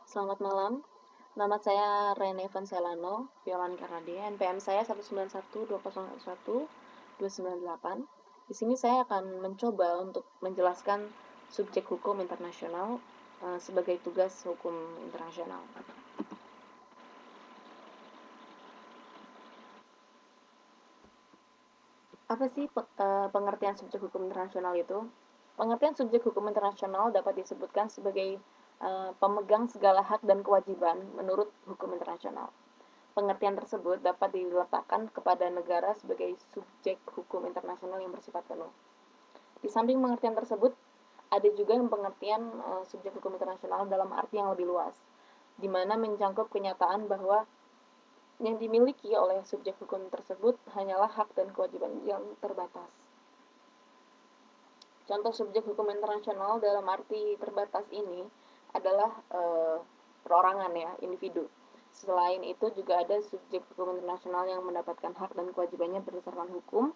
Selamat malam, nama saya Rene Vancelano, Violan Karade, NPM saya 19120112988. Di sini saya akan mencoba untuk menjelaskan subjek hukum internasional sebagai tugas hukum internasional. Apa sih pengertian subjek hukum internasional itu? Pengertian subjek hukum internasional dapat disebutkan sebagai pemegang segala hak dan kewajiban menurut hukum internasional. Pengertian tersebut dapat diletakkan kepada negara sebagai subjek hukum internasional yang bersifat penuh. Di samping pengertian tersebut, ada juga pengertian subjek hukum internasional dalam arti yang lebih luas, di mana mencangkup kenyataan bahwa yang dimiliki oleh subjek hukum tersebut hanyalah hak dan kewajiban yang terbatas. Contoh subjek hukum internasional dalam arti terbatas ini adalah perorangan ya, individu. Selain itu juga ada subjek hukum internasional yang mendapatkan hak dan kewajibannya berdasarkan hukum,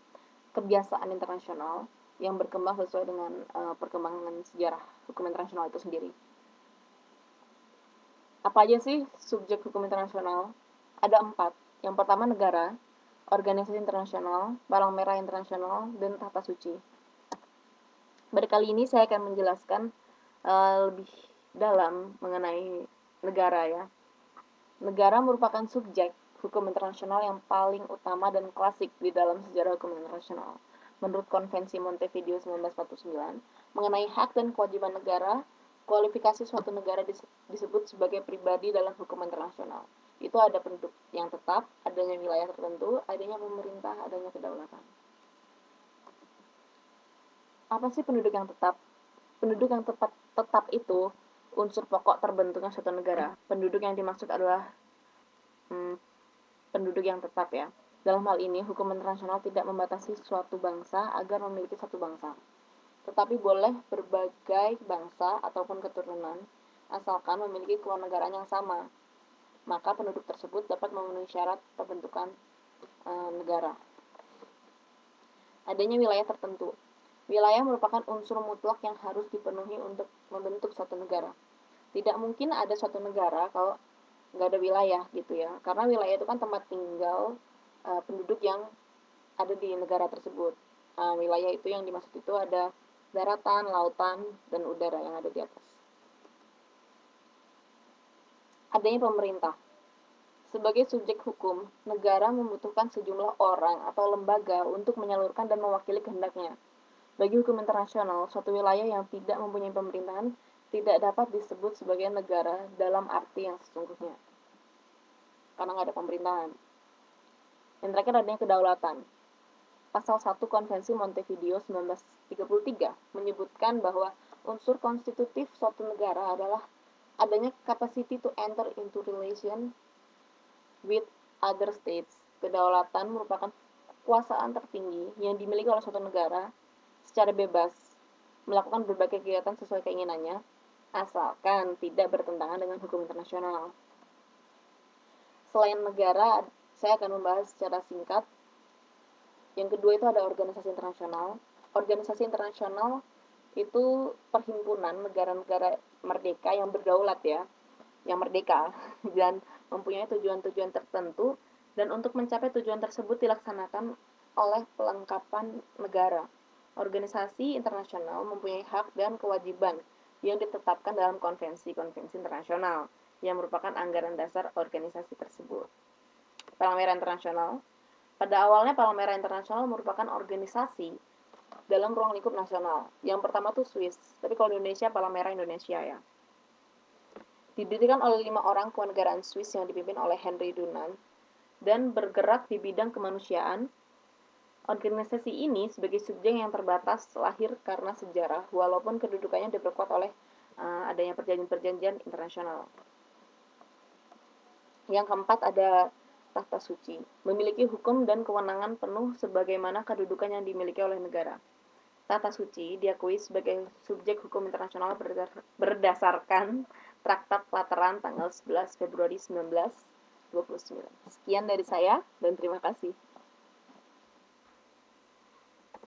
kebiasaan internasional yang berkembang sesuai dengan perkembangan sejarah hukum internasional itu sendiri. Apa aja sih subjek hukum internasional? Ada 4. Yang pertama negara, organisasi internasional, palang merah internasional, dan tata suci. Berkali ini saya akan menjelaskan lebih dalam mengenai negara ya. Negara merupakan subjek hukum internasional yang paling utama dan klasik di dalam sejarah hukum internasional. Menurut Konvensi Montevideo 1949, mengenai hak dan kewajiban negara, kualifikasi suatu negara disebut sebagai pribadi dalam hukum internasional. Itu ada penduduk yang tetap, adanya wilayah tertentu, adanya pemerintah, adanya kedaulatan. Apa sih penduduk yang tetap? Penduduk yang tetap itu unsur pokok terbentuknya suatu negara. Penduduk yang dimaksud adalah penduduk yang tetap ya. Dalam hal ini, hukum internasional tidak membatasi suatu bangsa agar memiliki satu bangsa, tetapi boleh berbagai bangsa ataupun keturunan, asalkan memiliki kewarganegaraan yang sama. Maka penduduk tersebut dapat memenuhi syarat pembentukan negara. Adanya wilayah tertentu. Wilayah merupakan unsur mutlak yang harus dipenuhi untuk membentuk suatu negara. Tidak mungkin ada suatu negara kalau nggak ada wilayah gitu ya, karena wilayah itu kan tempat tinggal penduduk yang ada di negara tersebut. Wilayah itu yang dimaksud itu ada daratan, lautan, dan udara yang ada di atas. Adanya pemerintah. Sebagai subjek hukum, negara membutuhkan sejumlah orang atau lembaga untuk menyalurkan dan mewakili kehendaknya. Bagi hukum internasional, suatu wilayah yang tidak mempunyai pemerintahan tidak dapat disebut sebagai negara dalam arti yang sesungguhnya, karena nggak ada pemerintahan. Yang terakhir adanya kedaulatan. Pasal 1 Konvensi Montevideo 1933 menyebutkan bahwa unsur konstitutif suatu negara adalah adanya capacity to enter into relation with other states. Kedaulatan merupakan kekuasaan tertinggi yang dimiliki oleh suatu negara secara bebas melakukan berbagai kegiatan sesuai keinginannya, asalkan tidak bertentangan dengan hukum internasional. Selain negara, saya akan membahas secara singkat. Yang kedua itu ada organisasi internasional. Organisasi internasional itu perhimpunan negara-negara merdeka yang berdaulat ya, yang merdeka dan mempunyai tujuan-tujuan tertentu, dan untuk mencapai tujuan tersebut dilaksanakan oleh pelengkapan negara. Organisasi internasional mempunyai hak dan kewajiban yang ditetapkan dalam konvensi-konvensi internasional yang merupakan anggaran dasar organisasi tersebut. Palang Merah Internasional. Pada awalnya Palang Merah Internasional merupakan organisasi dalam ruang lingkup nasional. Yang pertama tuh Swiss, tapi kalau Indonesia Palang Merah Indonesia ya. Didirikan oleh 5 orang kewarganegaraan Swiss yang dipimpin oleh Henry Dunant dan bergerak di bidang kemanusiaan. Organisasi ini sebagai subjek yang terbatas lahir karena sejarah, walaupun kedudukannya diperkuat oleh adanya perjanjian-perjanjian internasional. Yang keempat ada Tata Suci, memiliki hukum dan kewenangan penuh sebagaimana kedudukan yang dimiliki oleh negara. Tata Suci diakui sebagai subjek hukum internasional berdasarkan Traktat Lateran tanggal 11 Februari 1929. Sekian dari saya dan terima kasih.